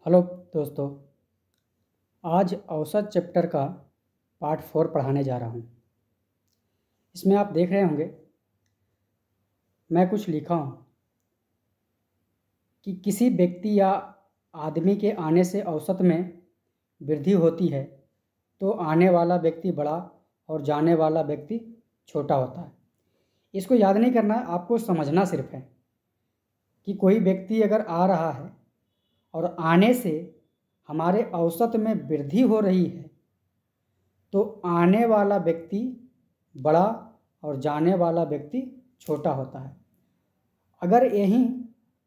Hello दोस्तों, आज औसत चैप्टर का पार्ट 4 पढ़ाने जा रहा हूँ। इसमें आप देख रहे होंगे मैं कुछ लिखा हूँ कि किसी व्यक्ति या आदमी के आने से औसत में वृद्धि होती है तो आने वाला व्यक्ति बड़ा और जाने वाला व्यक्ति छोटा होता है। इसको याद नहीं करना, आपको समझना सिर्फ है कि कोई व्यक्ति अगर आ रहा है और आने से हमारे औसत में वृद्धि हो रही है तो आने वाला व्यक्ति बड़ा और जाने वाला व्यक्ति छोटा होता है। अगर यही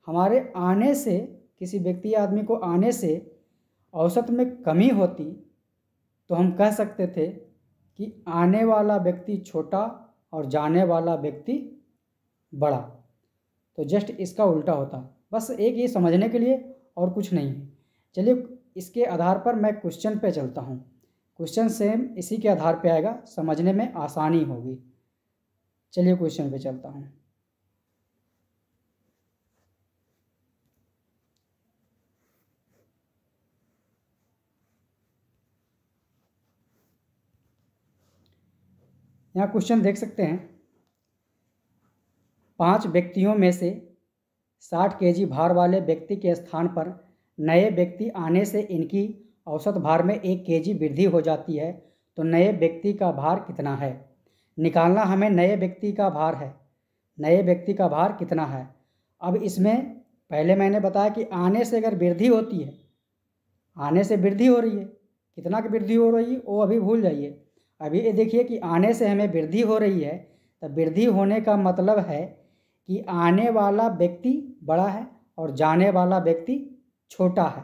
हमारे आने से, किसी व्यक्ति या आदमी को आने से औसत में कमी होती तो हम कह सकते थे कि आने वाला व्यक्ति छोटा और जाने वाला व्यक्ति बड़ा। तो जस्ट इसका उल्टा होता, बस एक ये समझने के लिए और कुछ नहीं है। चलिए इसके आधार पर मैं क्वेश्चन पे चलता हूँ। क्वेश्चन सेम इसी के आधार पे आएगा, समझने में आसानी होगी। चलिए क्वेश्चन पे चलता हूँ। यहाँ क्वेश्चन देख सकते हैं, 5 व्यक्तियों में से 60 केजी भार वाले व्यक्ति के स्थान पर नए व्यक्ति आने से इनकी औसत भार में 1 केजी वृद्धि हो जाती है तो नए व्यक्ति का भार कितना है। निकालना हमें नए व्यक्ति का भार है, नए व्यक्ति का भार कितना है। अब इसमें पहले मैंने बताया कि आने से अगर वृद्धि होती है, आने से वृद्धि हो रही है, कितना की वृद्धि हो रही है वो अभी भूल जाइए। अभी ये देखिए कि आने से हमें वृद्धि हो रही है, तो वृद्धि होने का मतलब है कि आने वाला व्यक्ति बड़ा है और जाने वाला व्यक्ति छोटा है।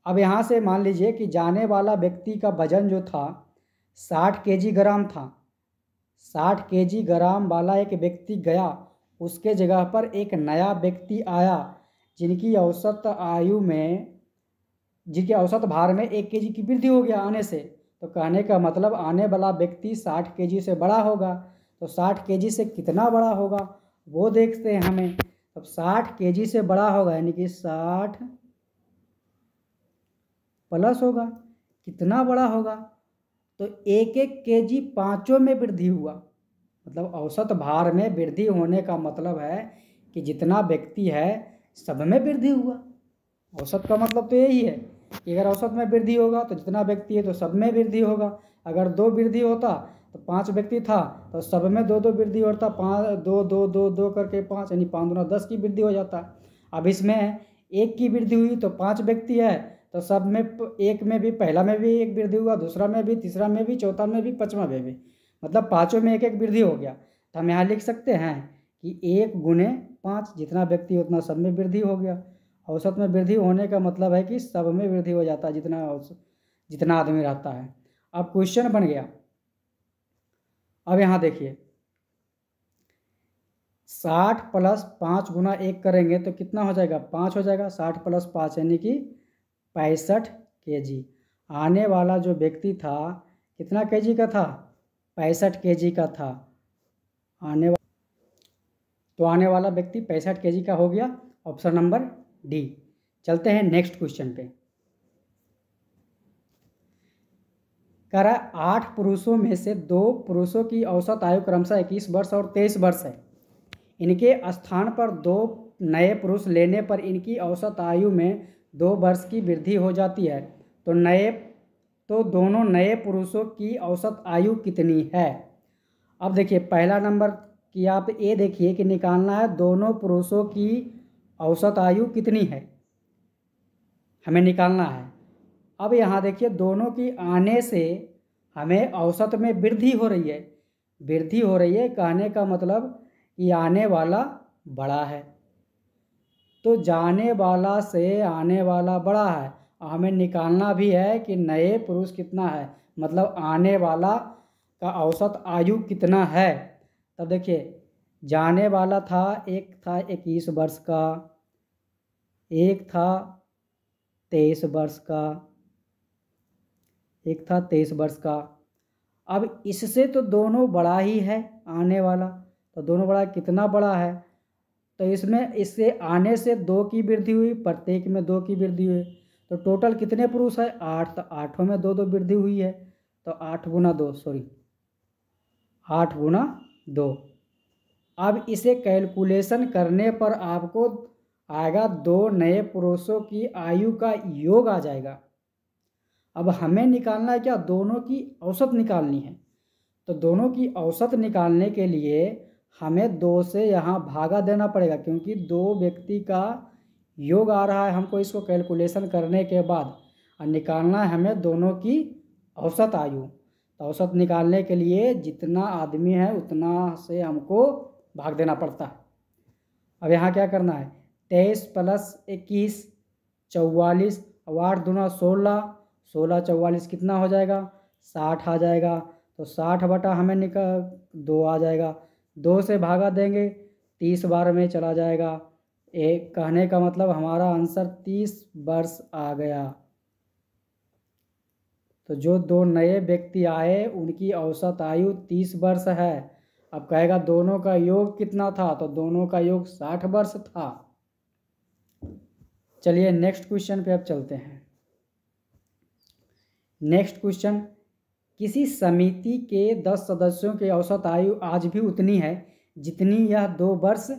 अब यहाँ से मान लीजिए कि जाने वाला व्यक्ति का वजन जो था 60 केजी ग्राम था, 60 केजी ग्राम वाला एक व्यक्ति गया, उसके जगह पर एक नया व्यक्ति आया जिनकी औसत आयु में, जिनके औसत भार में 1 केजी की वृद्धि हो गया आने से। तो कहने का मतलब आने वाला व्यक्ति 60 केजी से बड़ा होगा। तो 60 केजी से कितना बड़ा होगा वो देखते हैं हमें। अब 60 केजी से बड़ा होगा यानी कि 60 प्लस होगा, कितना बड़ा होगा तो 1-1 केजी पाँचों में वृद्धि हुआ। मतलब औसत भार में वृद्धि होने का मतलब है कि जितना व्यक्ति है सब में वृद्धि हुआ। औसत का मतलब तो यही है कि अगर औसत में वृद्धि होगा तो जितना व्यक्ति है तो सब में वृद्धि होगा। अगर 2 वृद्धि होता तो 5 व्यक्ति था तो सब में 2-2 वृद्धि होता, 5 2 2 2 2 करके 5 यानी 5 दूना 10 की वृद्धि हो जाता। अब इसमें 1 की वृद्धि हुई तो 5 व्यक्ति है तो सब में, एक में भी, पहला में भी 1 वृद्धि हुआ, दूसरा में भी, तीसरा में भी, चौथा में भी, पाँचवा में भी, मतलब पाँचों में 1-1 वृद्धि हो गया। तो हम यहाँ लिख सकते हैं कि 1 गुने 5, जितना व्यक्ति उतना सब में वृद्धि हो गया। औसत में वृद्धि होने का मतलब है कि सब में वृद्धि हो जाता है, जितना आदमी रहता है। अब क्वेश्चन बन गया। अब यहाँ देखिए 60 प्लस 5 गुना 1 करेंगे तो कितना हो जाएगा, 5 हो जाएगा। 60 प्लस 5 यानी कि 65 केजी। आने वाला जो व्यक्ति था कितना केजी का था, 65 केजी का था। आने वाला व्यक्ति 65 केजी का हो गया। Option number D. चलते हैं नेक्स्ट क्वेश्चन पे। कह रहा है 8 पुरुषों में से 2 पुरुषों की औसत आयु क्रमशः 21 वर्ष और 23 वर्ष है। इनके स्थान पर 2 नए पुरुष लेने पर इनकी औसत आयु में 2 वर्ष की वृद्धि हो जाती है तो दोनों नए पुरुषों की औसत आयु कितनी है। अब देखिए पहला नंबर कि आप ये देखिए कि निकालना है दोनों पुरुषों की औसत आयु कितनी है, हमें निकालना है। अब यहाँ देखिए दोनों की आने से हमें औसत में वृद्धि हो रही है, वृद्धि हो रही है, कहने का मतलब कि आने वाला बड़ा है तो जाने वाला से आने वाला बड़ा है। हमें निकालना भी है कि नए पुरुष कितना है, मतलब आने वाला का औसत आयु कितना है। तब देखिए जाने वाला था, एक था 21 वर्ष का, एक था 23 वर्ष का, एक था 23 वर्ष का। अब इससे तो दोनों बड़ा ही है आने वाला, तो दोनों बड़ा, कितना बड़ा है तो इसमें इससे आने से 2 की वृद्धि हुई, प्रत्येक में 2 की वृद्धि हुई तो टोटल कितने पुरुष है? 8, तो 8 में 2 2 वृद्धि हुई है, तो 8 गुना 2, सॉरी 8 गुना 2। अब इसे कैलकुलेशन करने पर आपको आएगा 2 नए पुरुषों की आयु का योग आ जाएगा। अब हमें निकालना है क्या? दोनों की औसत निकालनी है। तो दोनों की औसत निकालने के लिए हमें 2 से यहाँ भागा देना पड़ेगा, क्योंकि 2 व्यक्ति का योग आ रहा है हमको इसको कैलकुलेशन करने के बाद, और निकालना है हमें दोनों की औसत आयु। तो औसत निकालने के लिए जितना आदमी है उतना से हमको भाग देना पड़ता है। अब यहाँ क्या करना है? 23 + 21 44, और 8 दूना 16, 16 44 कितना हो जाएगा? 60 आ जाएगा। तो 60 बटा हमें 2 आ जाएगा। 2 से भागा देंगे 30 बार में चला जाएगा। एक कहने का मतलब हमारा आंसर 30 वर्ष आ गया। तो जो 2 नए व्यक्ति आए उनकी औसत आयु 30 वर्ष है। अब कहेगा दोनों का योग कितना था? तो दोनों का योग 60 वर्ष था। चलिए नेक्स्ट क्वेश्चन पे अब चलते हैं। नेक्स्ट क्वेश्चन, किसी समिति के 10 सदस्यों की औसत आयु आज भी उतनी है जितनी यह 2 वर्ष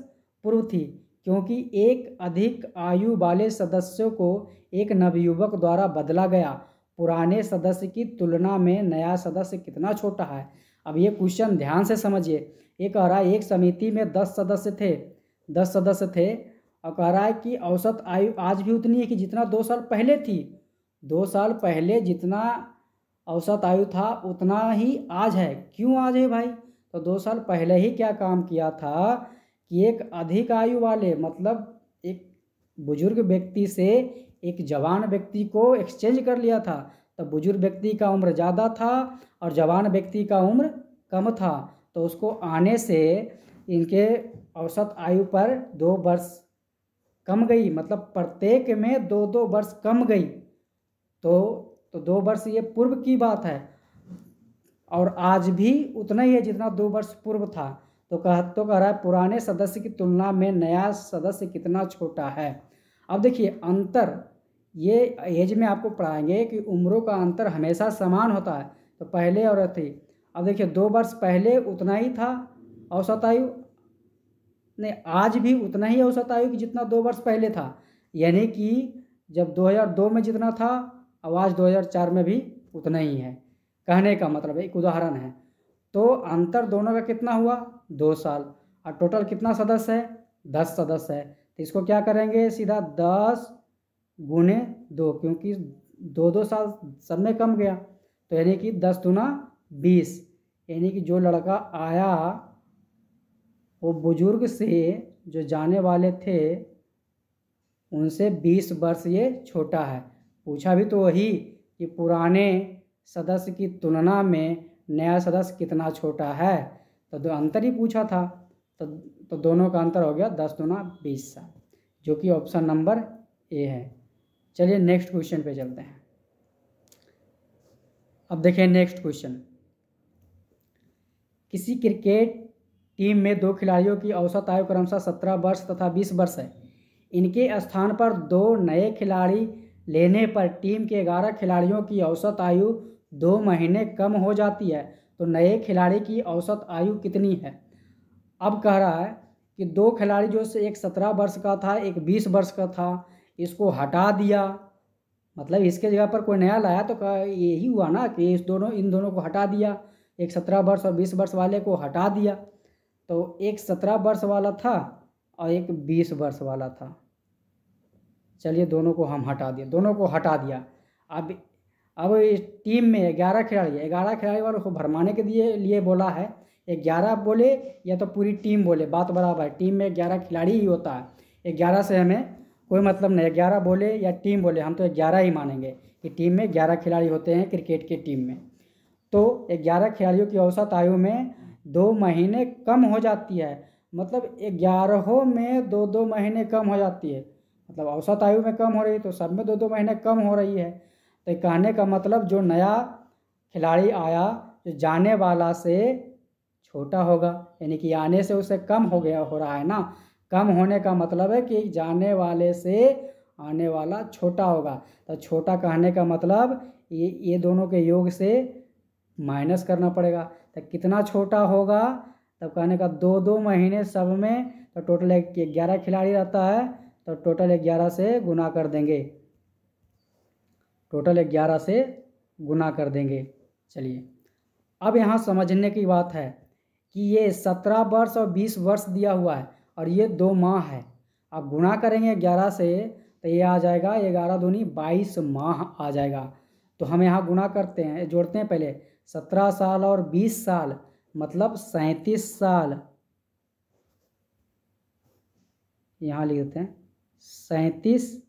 पूर्व थी, क्योंकि एक अधिक आयु वाले सदस्यों को एक नवयुवक द्वारा बदला गया। पुराने सदस्य की तुलना में नया सदस्य कितना छोटा है? अब ये क्वेश्चन ध्यान से समझिए। ये कह रहा है एक समिति में 10 सदस्य थे, 10 सदस्य थे, और कह रहा है कि औसत आयु आज भी उतनी है कि जितना 2 साल पहले थी। 2 साल पहले जितना औसत आयु था उतना ही आज है। क्यों आज है भाई? तो 2 साल पहले ही क्या काम किया था कि एक अधिक आयु वाले, मतलब एक बुजुर्ग व्यक्ति से एक जवान व्यक्ति को एक्सचेंज कर लिया था। तो बुजुर्ग व्यक्ति का उम्र ज़्यादा था और जवान व्यक्ति का उम्र कम था, तो उसको आने से इनके औसत आयु पर 2 वर्ष कम गई, मतलब प्रत्येक में 2-2 वर्ष कम गई। तो 2 वर्ष ये पूर्व की बात है, और आज भी उतना ही है जितना 2 वर्ष पूर्व था। तो कह रहा है पुराने सदस्य की तुलना में नया सदस्य कितना छोटा है। अब देखिए अंतर, ये एज में आपको पढ़ाएंगे कि उम्रों का अंतर हमेशा समान होता है। तो पहले और थी, अब देखिए 2 वर्ष पहले उतना ही था औसत आयु, नहीं आज भी उतना ही औसत आयु कि जितना 2 वर्ष पहले था। यानी कि जब 2002 में जितना था अब आज 2004 में भी उतना ही है। कहने का मतलब एक उदाहरण है। तो अंतर दोनों का कितना हुआ? 2 साल। और टोटल कितना सदस्य है? 10 सदस्य है। तो इसको क्या करेंगे? सीधा 10 गुने 2, क्योंकि 2-2 साल सब में कम गया। तो यानी कि 10 दूना 20, यानी कि जो लड़का आया वो बुजुर्ग से जो जाने वाले थे उनसे 20 वर्ष ये छोटा है। पूछा भी तो वही कि पुराने सदस्य की तुलना में नया सदस्य कितना छोटा है, तो अंतर ही पूछा था। तो दोनों का अंतर हो गया 10 दूना 20 साल, जो कि ऑप्शन नंबर ए है। चलिए नेक्स्ट क्वेश्चन पे चलते हैं। अब देखिए नेक्स्ट क्वेश्चन, किसी क्रिकेट टीम में 2 खिलाड़ियों की औसत आयु क्रमशः 17 वर्ष तथा 20 वर्ष है। इनके स्थान पर 2 नए खिलाड़ी लेने पर टीम के 11 खिलाड़ियों की औसत आयु 2 महीने कम हो जाती है। तो नए खिलाड़ी की औसत आयु कितनी है? अब कह रहा है कि 2 खिलाड़ी जो से एक 17 वर्ष का था, एक 20 वर्ष का था, इसको हटा दिया, मतलब इसके जगह पर कोई नया लाया। तो यही हुआ ना कि इन दोनों को हटा दिया, एक 17 वर्ष और 20 वर्ष वाले को हटा दिया। तो एक 17 वर्ष वाला था और एक 20 वर्ष वाला था। चलिए दोनों को हम हटा दिए, दोनों को हटा दिया। अब इस टीम में 11 खिलाड़ी है, 11 खिलाड़ी वालों को भरमाने के लिए बोला है। 11 बोले या तो पूरी टीम बोले, बात बराबर है। टीम में 11 खिलाड़ी ही होता है, 11 से हमें कोई मतलब नहीं। 11 बोले या टीम बोले, हम तो 11 ही मानेंगे कि टीम में 11 खिलाड़ी होते हैं क्रिकेट की टीम में। तो 11 खिलाड़ियों की औसत आयु में 2 महीने कम हो जाती है, मतलब 11 में 2-2 महीने कम हो जाती है। मतलब औसत आयु में कम हो रही है तो सब में 2-2 महीने कम हो रही है। तो कहने का मतलब जो नया खिलाड़ी आया जो जाने वाला से छोटा होगा, यानी कि आने से उसे कम हो रहा है ना। कम होने का मतलब है कि जाने वाले से आने वाला छोटा होगा। तो छोटा कहने का मतलब ये दोनों के योग से माइनस करना पड़ेगा। तो कितना छोटा होगा, तब कहने का 2 महीने सब में, तो टोटल 11 खिलाड़ी रहता है, तो टोटल 11 से गुना कर देंगे, टोटल 11 से गुना कर देंगे। चलिए, अब यहाँ समझने की बात है कि ये 17 वर्ष और 20 वर्ष दिया हुआ है और ये 2 माह है। अब गुणा करेंगे 11 से, तो ये आ जाएगा 11 दूनी 22 माह आ जाएगा। तो हम यहाँ गुणा करते हैं, जोड़ते हैं पहले, 17 साल और 20 साल मतलब 37 साल, यहाँ लिख देते हैं 37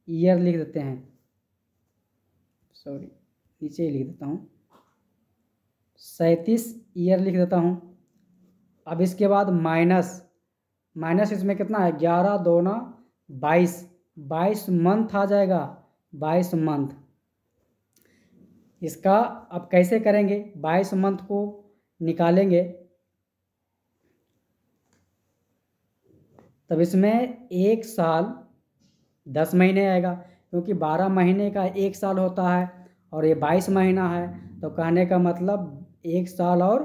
ईयर लिख देते हैं, सॉरी नीचे ही लिख देता हूँ, 37 ईयर लिख देता हूँ। अब इसके बाद माइनस इसमें कितना है, 11 दूना 22 मंथ आ जाएगा, 22 मंथ। इसका अब कैसे करेंगे, 22 मंथ को निकालेंगे, तब इसमें 1 साल 10 महीने आएगा, क्योंकि 12 महीने का 1 साल होता है और ये 22 महीना है। तो कहने का मतलब 1 साल और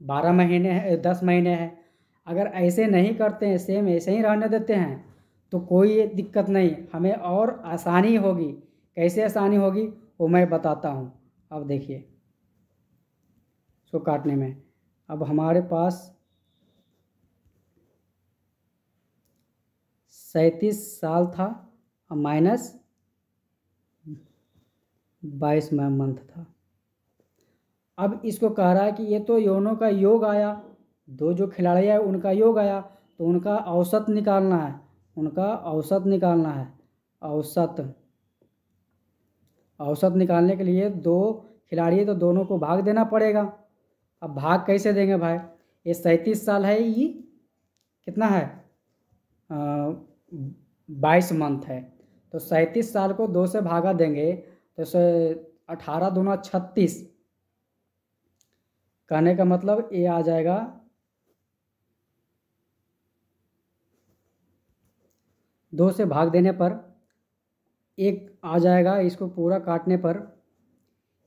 12 महीने है, 10 महीने है। अगर ऐसे नहीं करते हैं, सेम ऐसे ही रहने देते हैं, तो कोई दिक्कत नहीं, हमें और आसानी होगी। कैसे आसानी होगी वो मैं बताता हूँ। अब देखिए इसको काटने में, अब हमारे पास 37 साल था और माइनस 22 मंथ था। अब इसको कह रहा है कि ये तो योनों का योग आया, 2 जो खिलाड़ी है उनका योग आया, तो उनका औसत निकालना है, उनका औसत निकालना है। औसत निकालने के लिए 2 खिलाड़ी है तो दोनों को भाग देना पड़ेगा। अब भाग कैसे देंगे भाई, ये 37 साल है, ये कितना है 22 मंथ है, तो 37 साल को 2 से भागा देंगे, तो 18 दूना 36, कहने का मतलब ये आ जाएगा 2 से भाग देने पर 1 आ जाएगा, इसको पूरा काटने पर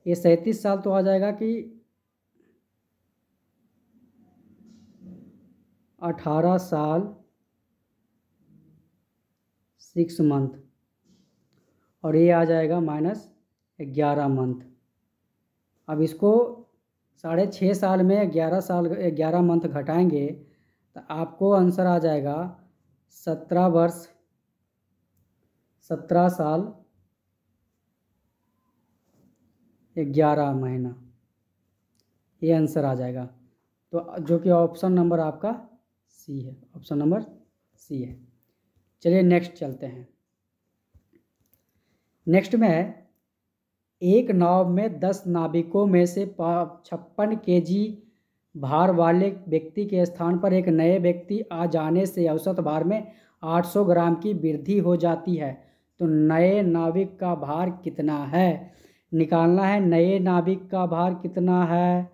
ये 37 साल तो आ जाएगा कि 18 साल 6 मंथ, और ये आ जाएगा -11 मंथ। अब इसको 6.5 साल में 11 मंथ घटाएंगे, तो आपको आंसर आ जाएगा 17 वर्ष 17 साल 11 महीना, ये आंसर आ जाएगा। तो जो कि ऑप्शन नंबर आपका सी है, ऑप्शन नंबर सी है। चलिए नेक्स्ट चलते हैं। नेक्स्ट में है, एक नाव में 10 नाविकों में से 56 केजी भार वाले व्यक्ति के स्थान पर एक नए व्यक्ति आ जाने से औसत भार में 800 ग्राम की वृद्धि हो जाती है। तो नए नाविक का भार कितना है, निकालना है। नए नाविक का भार कितना है,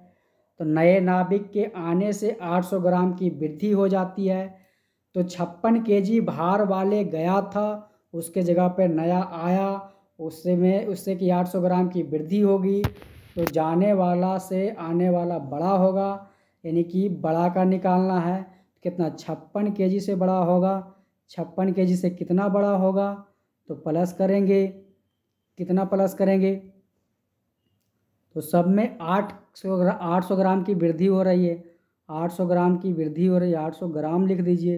तो नए नाविक के आने से 800 ग्राम की वृद्धि हो जाती है। तो 56 केजी भार वाले गया था, उसके जगह पर नया आया, उससे कि 800 ग्राम की वृद्धि होगी। तो जाने वाला से आने वाला बड़ा होगा, यानी कि बड़ा का निकालना है। कितना, 56 केजी से बड़ा होगा। 56 केजी से कितना बड़ा होगा, तो प्लस करेंगे, कितना प्लस करेंगे, तो सब में 800 ग्राम की वृद्धि हो रही है, 800 ग्राम की वृद्धि हो रही है, 800 ग्राम लिख दीजिए।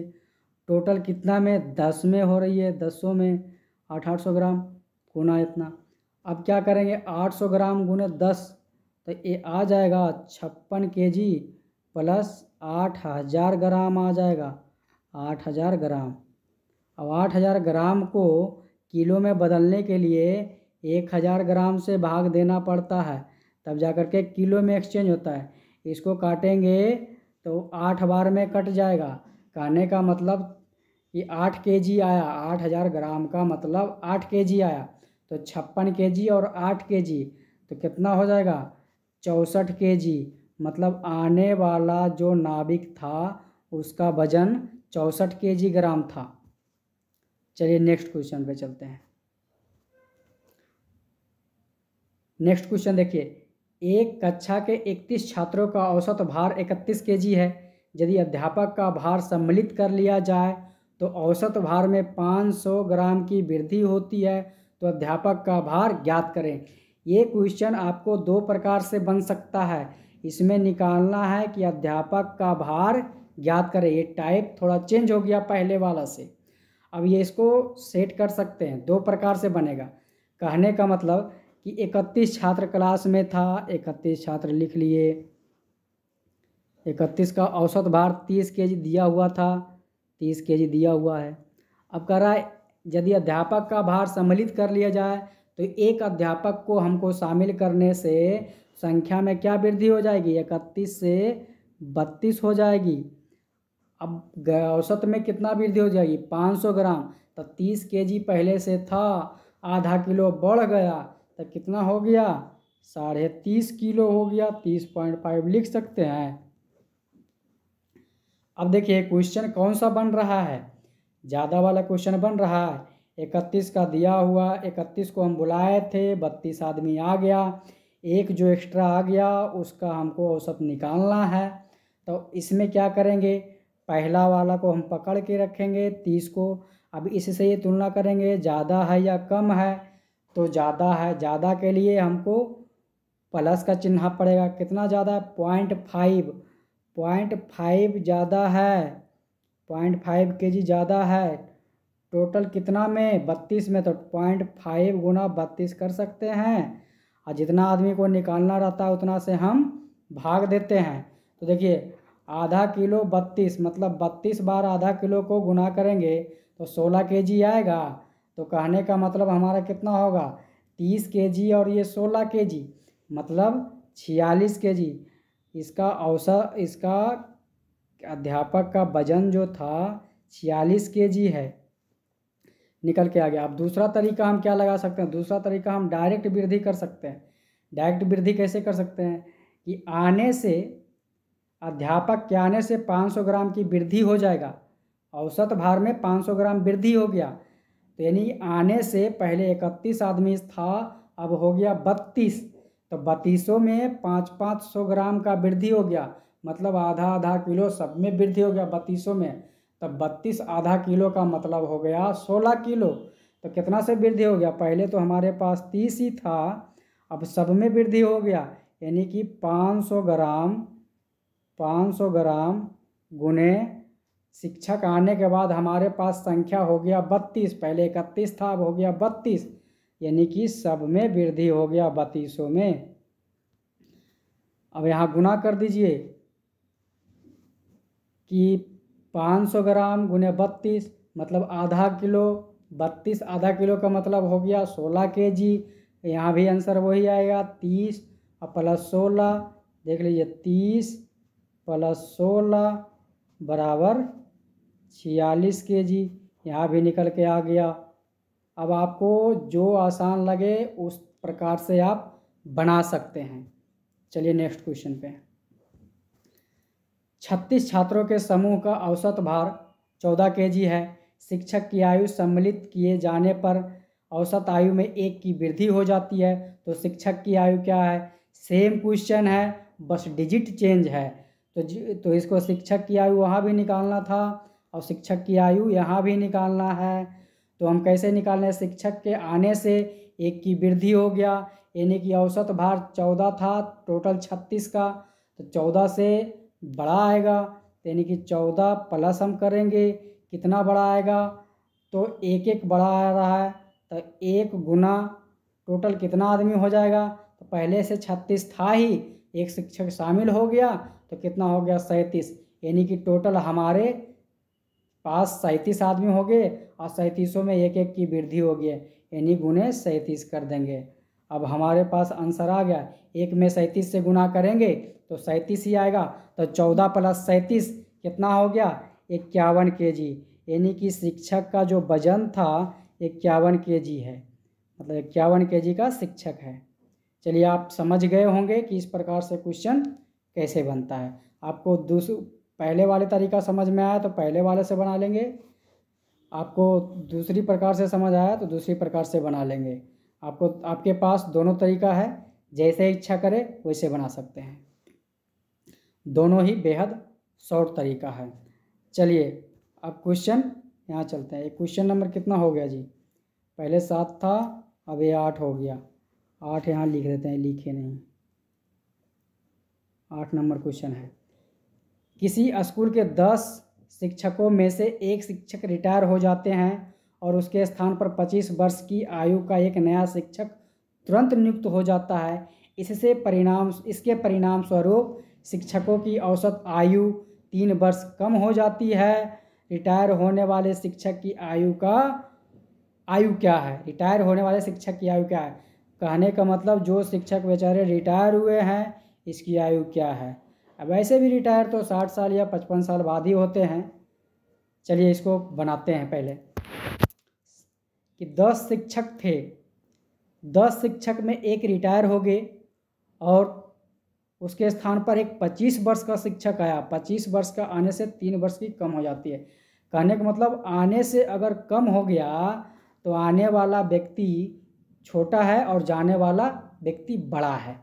टोटल कितना में, 10 में हो रही है, 10 में 800 ग्राम गुना इतना। अब क्या करेंगे, 800 ग्राम गुने 10, तो ये आ जाएगा 56 केजी प्लस 8000 ग्राम आ जाएगा, 8000 ग्राम। अब 8000 ग्राम को किलो में बदलने के लिए 1000 ग्राम से भाग देना पड़ता है, तब जा कर के किलो में एक्सचेंज होता है। इसको काटेंगे तो 8 बार में कट जाएगा। कहने का मतलब ये 8 केजी आया, 8000 ग्राम का मतलब 8 केजी आया, तो 56 केजी और 8 केजी तो कितना हो जाएगा, 64 केजी। मतलब आने वाला जो नाविक था उसका वजन 64 केजी ग्राम था। चलिए नेक्स्ट क्वेश्चन पे चलते हैं। नेक्स्ट क्वेश्चन देखिए, एक कक्षा के 31 छात्रों का औसत भार 31 केजी है। यदि अध्यापक का भार सम्मिलित कर लिया जाए तो औसत भार में 500 ग्राम की वृद्धि होती है, तो अध्यापक का भार ज्ञात करें। ये क्वेश्चन आपको दो प्रकार से बन सकता है। इसमें निकालना है कि अध्यापक का भार ज्ञात करें। ये टाइप थोड़ा चेंज हो गया पहले वाला से। अब ये इसको सेट कर सकते हैं, दो प्रकार से बनेगा। कहने का मतलब कि 31 छात्र क्लास में था, 31 छात्र लिख लिए, 31 का औसत भार 30 केजी दिया हुआ था, 30 केजी दिया हुआ है। अब कह रहा है यदि अध्यापक का भार सम्मिलित कर लिया जाए तो एक अध्यापक को हमको शामिल करने से संख्या में क्या वृद्धि हो जाएगी, 31 से 32 हो जाएगी। अब औसत में कितना वृद्धि हो जाएगी, 500 ग्राम। तो 30 केजी पहले से था, आधा किलो बढ़ गया तो कितना हो गया, 30.5 किलो हो गया, 30.5 लिख सकते हैं। अब देखिए क्वेश्चन कौन सा बन रहा है, ज़्यादा वाला क्वेश्चन बन रहा है। 31 का दिया हुआ, 31 को हम बुलाए थे, 32 आदमी आ गया, एक जो एक्स्ट्रा आ गया उसका हमको औसत निकालना है। तो इसमें क्या करेंगे, पहला वाला को हम पकड़ के रखेंगे 30 को। अब इससे ये तुलना करेंगे ज़्यादा है या कम है, तो ज़्यादा है, ज़्यादा के लिए हमको प्लस का चिन्ह पड़ेगा। कितना ज़्यादा है, 0.5, 0.5 ज़्यादा है, 0.5 केजी ज़्यादा है। टोटल कितना में, 32 में, तो 0.5 गुना 32 कर सकते हैं। और जितना आदमी को निकालना रहता है उतना से हम भाग देते हैं। तो देखिए आधा किलो 32, मतलब 32 बार आधा किलो को गुना करेंगे तो 16 केजी आएगा। तो कहने का मतलब हमारा कितना होगा, 30 केजी और ये 16 केजी, मतलब 46 केजी। इसका औसत, इसका अध्यापक का वजन जो था 46 केजी है, निकल के आ गया। अब दूसरा तरीका हम क्या लगा सकते हैं, दूसरा तरीका हम डायरेक्ट वृद्धि कर सकते हैं। डायरेक्ट वृद्धि कैसे कर सकते हैं कि आने से, अध्यापक के आने से 500 ग्राम की वृद्धि हो जाएगा, औसत भार में 500 ग्राम वृद्धि हो गया। तो यानी आने से पहले 31 आदमी था, अब हो गया 32, तो 32 में 500 ग्राम का वृद्धि हो गया, मतलब आधा आधा किलो सब में वृद्धि हो गया 32 में। तब 32 आधा किलो का मतलब हो गया 16 किलो। तो कितना से वृद्धि हो गया, पहले तो हमारे पास 30 ही था, अब सब में वृद्धि हो गया, यानी कि 500 ग्राम गुने शिक्षक आने के बाद हमारे पास संख्या हो गया 32, पहले 31 था अब हो गया 32, यानी कि सब में वृद्धि हो गया 32 में। अब यहाँ गुना कर दीजिए कि 500 ग्राम गुने 32 मतलब आधा किलो, 32 आधा किलो का मतलब हो गया 16 केजी। यहाँ भी आंसर वही आएगा, 30 और प्लस 16, देख लीजिए 30 प्लस 16 बराबर 46 केजी। यहाँ भी निकल के आ गया। अब आपको जो आसान लगे उस प्रकार से आप बना सकते हैं। चलिए नेक्स्ट क्वेश्चन पे। 36 छात्रों के समूह का औसत भार 14 केजी है। शिक्षक की आयु सम्मिलित किए जाने पर औसत आयु में 1 की वृद्धि हो जाती है, तो शिक्षक की आयु क्या है, सेम क्वेश्चन है बस डिजिट चेंज है। तो इसको शिक्षक की आयु वहाँ भी निकालना था और शिक्षक की आयु यहाँ भी निकालना है। तो हम कैसे निकालने, शिक्षक के आने से 1 की वृद्धि हो गया, यानी कि औसत भार 14 था, टोटल 36 का, तो 14 से बड़ा आएगा, यानी कि 14 प्लस हम करेंगे कितना बड़ा आएगा, तो 1 बड़ा आ रहा है, तो 1 गुना टोटल कितना आदमी हो जाएगा, तो पहले से 36 था ही, एक शिक्षक शामिल हो गया तो कितना हो गया 37, यानी कि टोटल हमारे पास 37 आदमी हो गए और 37 में 1 की वृद्धि हो गई, यानी गुने 37 कर देंगे। अब हमारे पास आंसर आ गया, 1 में 37 से गुना करेंगे तो 37 ही आएगा, तो 14 प्लस 37 कितना हो गया 51 केजी, यानी कि शिक्षक का जो वजन था 51 केजी है, मतलब 51 केजी का शिक्षक है। चलिए आप समझ गए होंगे कि इस प्रकार से क्वेश्चन कैसे बनता है। आपको पहले वाले तरीका समझ में आया तो पहले वाले से बना लेंगे, आपको दूसरी प्रकार से समझ आया तो दूसरी प्रकार से बना लेंगे। आपके पास दोनों तरीका है, जैसे इच्छा करे वैसे बना सकते हैं। दोनों ही बेहद शॉर्ट तरीका है। चलिए अब क्वेश्चन यहाँ चलते हैं। क्वेश्चन नंबर कितना हो गया जी? पहले 7 था, अब ये 8 हो गया। 8 यहाँ लिख देते हैं, लिखे नहीं। 8 नंबर क्वेश्चन है। किसी स्कूल के 10 शिक्षकों में से एक शिक्षक रिटायर हो जाते हैं और उसके स्थान पर 25 वर्ष की आयु का एक नया शिक्षक तुरंत नियुक्त हो जाता है। इसके परिणाम स्वरूप शिक्षकों की औसत आयु 3 वर्ष कम हो जाती है। रिटायर होने वाले शिक्षक की आयु क्या है? रिटायर होने वाले शिक्षक की आयु क्या है? कहने का मतलब जो शिक्षक बेचारे रिटायर हुए हैं इसकी आयु क्या है। अब ऐसे भी रिटायर तो 60 साल या 55 साल बाद ही होते हैं। चलिए इसको बनाते हैं पहले कि 10 शिक्षक थे, 10 शिक्षक में एक रिटायर हो गए और उसके स्थान पर एक 25 वर्ष का शिक्षक आया। 25 वर्ष का आने से 3 वर्ष की कम हो जाती है। कहने का मतलब आने से अगर कम हो गया तो आने वाला व्यक्ति छोटा है और जाने वाला व्यक्ति बड़ा है।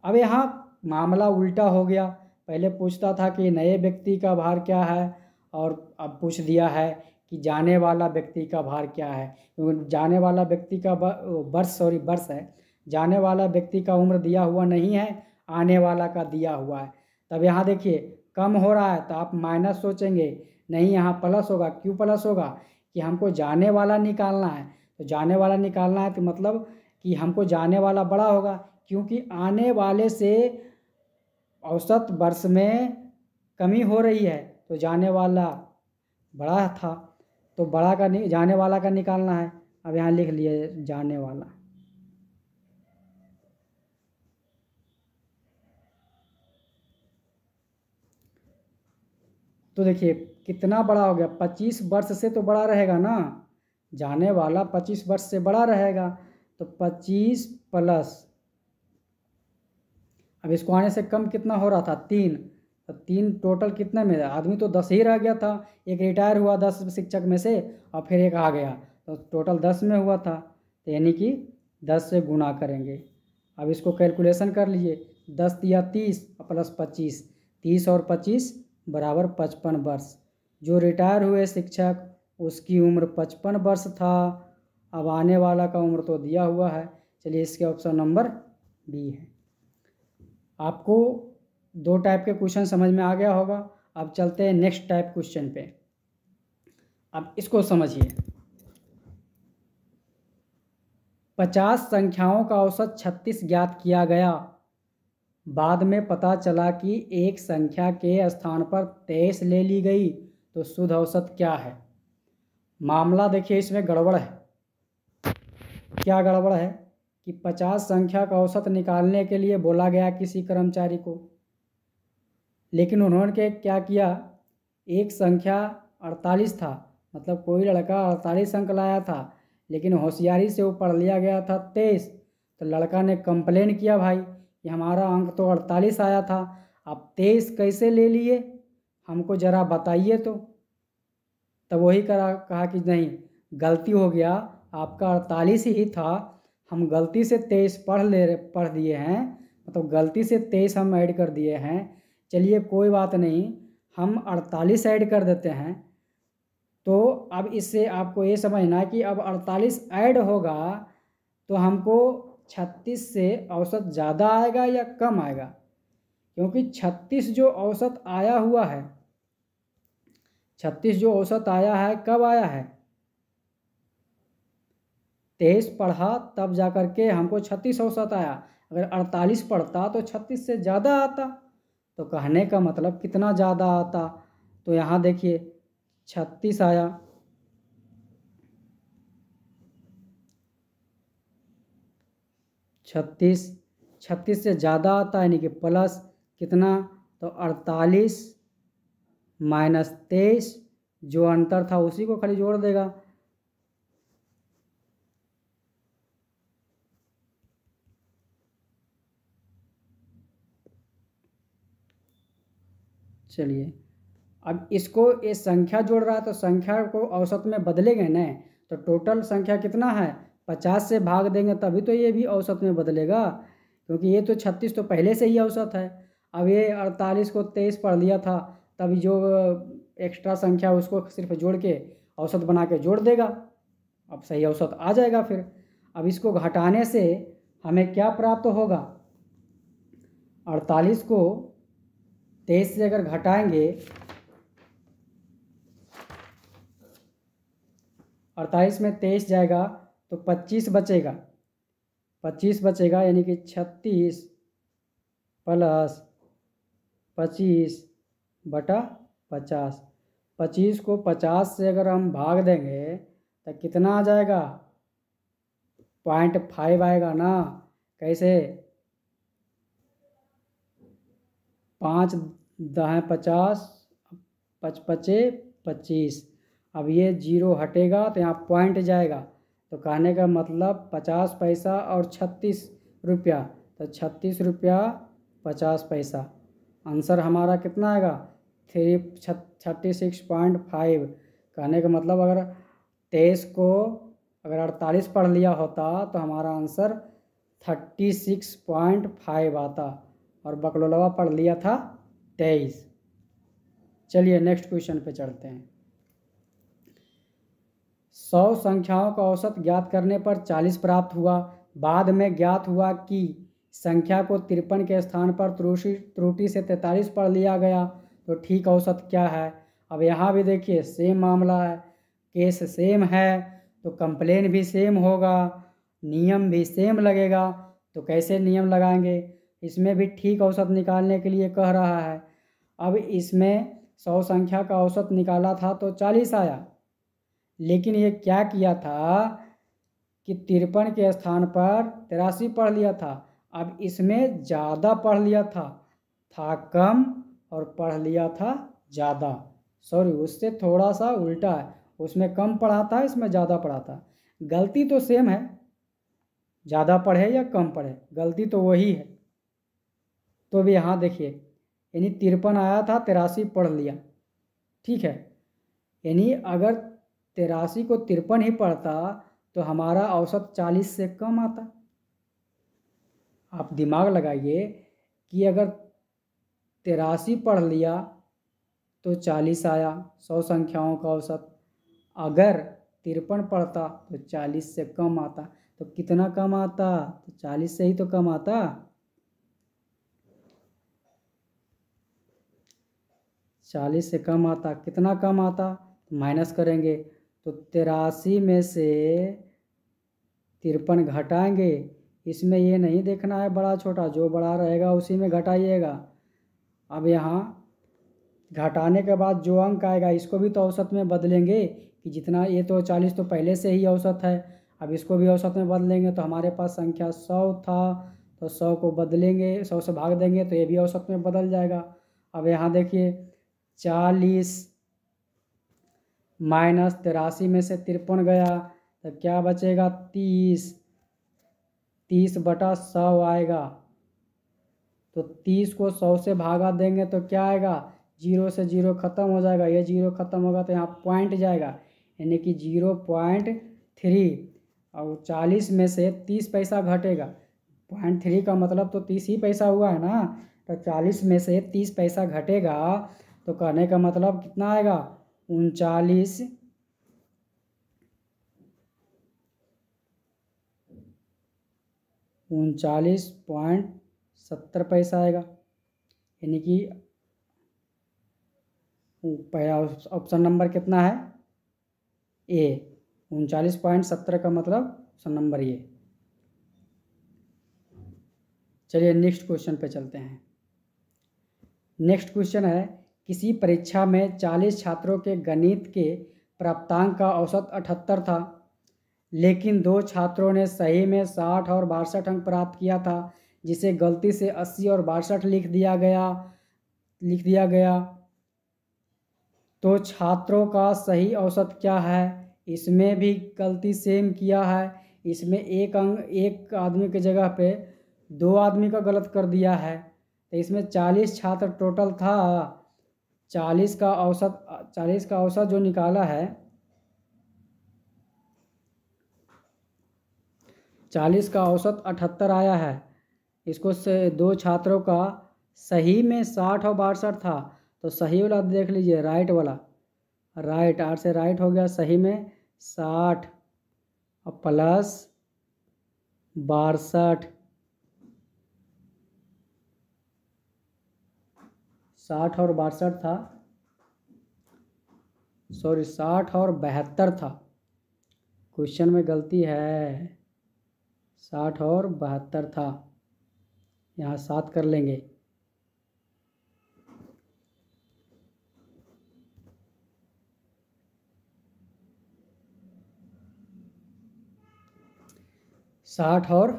अब यहाँ मामला उल्टा हो गया। पहले पूछता था कि नए व्यक्ति का भार क्या है और अब पूछ दिया है कि जाने वाला व्यक्ति का भार क्या है। क्योंकि जाने वाला व्यक्ति का वर्ष है, जाने वाला व्यक्ति का उम्र दिया हुआ नहीं है, आने वाला का दिया हुआ है। तब यहाँ देखिए कम हो रहा है तो आप माइनस सोचेंगे, नहीं यहाँ प्लस होगा। क्यों प्लस होगा? कि हमको जाने वाला निकालना है। तो जाने वाला निकालना है तो मतलब कि हमको जाने वाला बड़ा होगा, क्योंकि आने वाले से औसत वर्ष में कमी हो रही है तो जाने वाला बड़ा था, तो जाने वाला का निकालना है। अब यहाँ लिख लिए जाने वाला। तो देखिए कितना बड़ा हो गया, 25 वर्ष से तो बड़ा रहेगा ना, जाने वाला 25 वर्ष से बड़ा रहेगा। तो 25 प्लस, अब इसको आने से कम कितना हो रहा था? 3। तो 3 टोटल कितने में? आदमी तो 10 ही रह गया था। एक रिटायर हुआ 10 शिक्षक में से और फिर एक आ गया, तो टोटल 10 में हुआ था। तो यानी कि 10 से गुना करेंगे। अब इसको कैलकुलेशन कर लीजिए, 10 या 30 प्लस 25, 30 और 25 बराबर 55 वर्ष। जो रिटायर हुए शिक्षक उसकी उम्र 55 वर्ष था। अब आने वाला का उम्र तो दिया हुआ है। चलिए इसके ऑप्शन नंबर बी है। आपको 2 टाइप के क्वेश्चन समझ में आ गया होगा। अब चलते हैं नेक्स्ट टाइप क्वेश्चन पे। अब इसको समझिए, 50 संख्याओं का औसत 36 ज्ञात किया गया। बाद में पता चला कि एक संख्या के स्थान पर 23 ले ली गई, तो शुद्ध औसत क्या है? मामला देखिए इसमें गड़बड़ है। क्या गड़बड़ है? कि 50 संख्या का औसत निकालने के लिए बोला गया किसी कर्मचारी को, लेकिन उन्होंने क्या किया, एक संख्या 48 था, मतलब कोई लड़का 48 अंक लाया था, लेकिन होशियारी से वो पढ़ लिया गया था 23। तो लड़का ने कंप्लेन किया, भाई कि हमारा अंक तो 48 आया था, आप 23 कैसे ले लिए, हमको ज़रा बताइए। तो तब वही कहा कि नहीं, गलती हो गया, आपका 48 ही था, हम गलती से 23 पढ़ दिए हैं, मतलब गलती से 23 हम ऐड कर दिए हैं। चलिए कोई बात नहीं, हम 48 ऐड कर देते हैं। तो अब इससे आपको ये समझना है कि अब 48 ऐड होगा तो हमको 36 से औसत ज़्यादा आएगा या कम आएगा? क्योंकि 36 जो औसत आया हुआ है, 36 जो औसत आया है, कब आया है? 23 पढ़ा तब जा कर के हमको 36 औसत आया। अगर 48 पढ़ता तो 36 से ज़्यादा आता। तो कहने का मतलब कितना ज़्यादा आता? तो यहाँ देखिए 36 आया, 36 से ज़्यादा आता है, यानी कि प्लस कितना? तो 48 माइनस 23, जो अंतर था उसी को खाली जोड़ देगा। चलिए अब इसको ये संख्या जोड़ रहा है तो संख्या को औसत में बदलेंगे न, तो टोटल संख्या कितना है 50 से भाग देंगे तभी तो ये भी औसत में बदलेगा, क्योंकि ये तो 36 तो पहले से ही औसत है। अब ये 48 को 23 पढ़ लिया था, तभी जो एक्स्ट्रा संख्या उसको सिर्फ जोड़ के औसत बना के जोड़ देगा, अब सही औसत आ जाएगा फिर। अब इसको घटाने से हमें क्या प्राप्त होगा, 48 को 23 से अगर घटाएंगे, 48 में 23 जाएगा तो 25 बचेगा, 25 बचेगा, यानी कि 36 प्लस 25 बटा 50। 25 को 50 से अगर हम भाग देंगे तो कितना आ जाएगा, 0.5 आएगा ना। कैसे, 5 दहें 50, 5 पचे 25। अब ये 0 हटेगा तो यहाँ पॉइंट जाएगा, तो कहने का मतलब 50 पैसा और 36 रुपया, तो 36 रुपया 50 पैसा। आंसर हमारा कितना आएगा 36.5। कहने का मतलब अगर 23 को अगर 48 पढ़ लिया होता तो हमारा आंसर 36.5 आता, और बकलोलवा पढ़ लिया था 23। चलिए नेक्स्ट क्वेश्चन पे चढ़ते हैं। 100 संख्याओं का औसत ज्ञात करने पर 40 प्राप्त हुआ। बाद में ज्ञात हुआ कि संख्या को 53 के स्थान पर त्रुटि से 43 पढ़ लिया गया, तो ठीक औसत क्या है। अब यहाँ भी देखिए सेम मामला है, केस सेम है, तो कंप्लेन भी सेम होगा, नियम भी सेम लगेगा। तो कैसे नियम लगाएंगे, इसमें भी ठीक औसत निकालने के लिए कह रहा है। अब इसमें 100 संख्या का औसत निकाला था तो 40 आया, लेकिन ये क्या किया था कि 53 के स्थान पर 83 पढ़ लिया था। अब इसमें ज़्यादा पढ़ लिया था कम और पढ़ लिया था ज़्यादा, सॉरी उससे थोड़ा सा उल्टा है, उसमें कम पढ़ा था, इसमें ज़्यादा पढ़ा था। गलती तो सेम है, ज़्यादा पढ़े या कम पढ़े गलती तो वही है। तो भी यहाँ देखिए, यानी 53 आया था 83 पढ़ लिया, ठीक है। यानी अगर 83 को 53 ही पढ़ता तो हमारा औसत 40 से कम आता। आप दिमाग लगाइए कि अगर 83 पढ़ लिया तो 40 आया 100 संख्याओं का औसत, अगर 53 पढ़ता तो 40 से कम आता। तो कितना कम आता, तो 40 से ही तो कम आता। 40 से कम आता, कितना कम आता, माइनस करेंगे तो 83 में से 53 घटाएंगे। इसमें ये नहीं देखना है बड़ा छोटा, जो बड़ा रहेगा उसी में घटाइएगा। अब यहाँ घटाने के बाद जो अंक आएगा इसको भी तो औसत में बदलेंगे, कि जितना ये तो 40 तो पहले से ही औसत है, अब इसको भी औसत में बदलेंगे। तो हमारे पास संख्या 100 था तो 100 को बदलेंगे, 100 से भाग देंगे तो ये भी औसत में बदल जाएगा। अब यहाँ देखिए 40 माइनस 83 में से 53 गया तो क्या बचेगा 30 बटा 100 आएगा। तो 30 को 100 से भागा देंगे तो क्या आएगा, 0 से 0 ख़त्म हो जाएगा, ये 0 ख़त्म होगा तो यहाँ पॉइंट जाएगा, यानी कि 0.3। और 40 में से 30 पैसा घटेगा, 0.3 का मतलब तो 30 ही पैसा हुआ है ना। तो 40 में से 30 पैसा घटेगा तो कहने का मतलब कितना आएगा 39.70 पैसा आएगा। यानी कि पहला ऑप्शन नंबर कितना है, ए। 39.70 का मतलब ऑप्शन नंबर ए। चलिए नेक्स्ट क्वेश्चन पे चलते हैं। नेक्स्ट क्वेश्चन है, किसी परीक्षा में 40 छात्रों के गणित के प्राप्तांक का औसत 78 था, लेकिन 2 छात्रों ने सही में 60 और 62 अंक प्राप्त किया था, जिसे गलती से 80 और 62 लिख दिया गया। तो छात्रों का सही औसत क्या है। इसमें भी गलती सेम किया है, इसमें एक आदमी की जगह पे 2 आदमी का गलत कर दिया है। तो इसमें 40 छात्र टोटल था, 40 का औसत जो निकाला है, 40 का औसत 78 आया है। इसको से दो छात्रों का सही में 60 और 62 था, तो सही वाला देख लीजिए, राइट वाला, राइट, आर से राइट हो गया, सही में 60 और प्लस 62, 60 और 62 था, सॉरी 60 और 72 था, क्वेश्चन में गलती है, 60 और 72 था, यहाँ 7 कर लेंगे। साठ और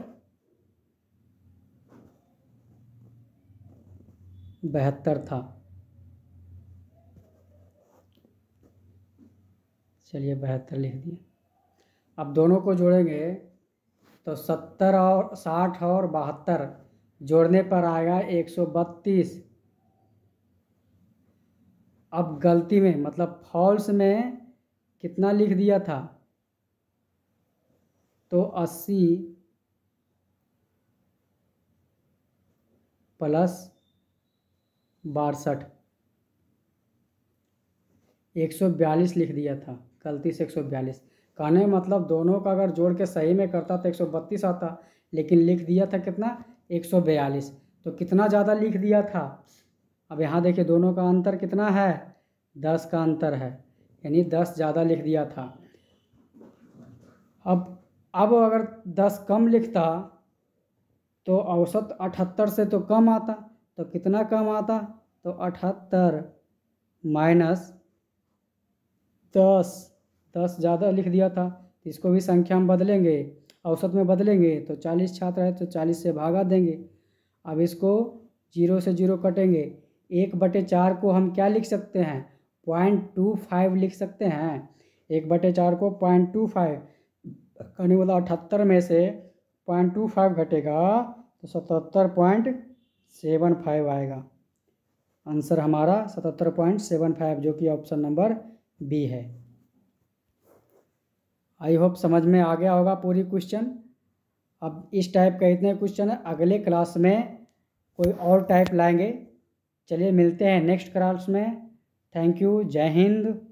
72 था, चलिए 72 लिख दिए। अब दोनों को जोड़ेंगे तो 70 और 60 और 72 जोड़ने पर आएगा 132। अब गलती में मतलब फॉल्स में कितना लिख दिया था, तो 80 प्लस 62, 142 लिख दिया था, गलती से 142। कहने मतलब दोनों का अगर जोड़ के सही में करता तो 132 आता, लेकिन लिख दिया था कितना, 142, तो कितना ज़्यादा लिख दिया था। अब यहाँ देखिए दोनों का अंतर कितना है, 10 का अंतर है, यानी 10 ज़्यादा लिख दिया था। अब अगर 10 कम लिखता तो औसत 78 से तो कम आता, तो कितना कम आता, तो 78 माइनस 10, 10 ज़्यादा लिख दिया था, तो इसको भी संख्या में बदलेंगे, औसत में बदलेंगे, तो 40 छात्र है तो 40 से भागा देंगे। अब इसको 0 से 0 कटेंगे, 1/4 को हम क्या लिख सकते हैं, 0.25 लिख सकते हैं, 1/4 को 0.25 करने वाला 78 में से 0.25 घटेगा तो 77.75 आएगा। आंसर हमारा 77.75, जो कि ऑप्शन नंबर बी है। आई होप समझ में आ गया होगा पूरी क्वेश्चन। अब इस टाइप का इतने क्वेश्चन है, अगले क्लास में कोई और टाइप लाएंगे। चलिए मिलते हैं नेक्स्ट क्लास में। थैंक यू, जय हिंद।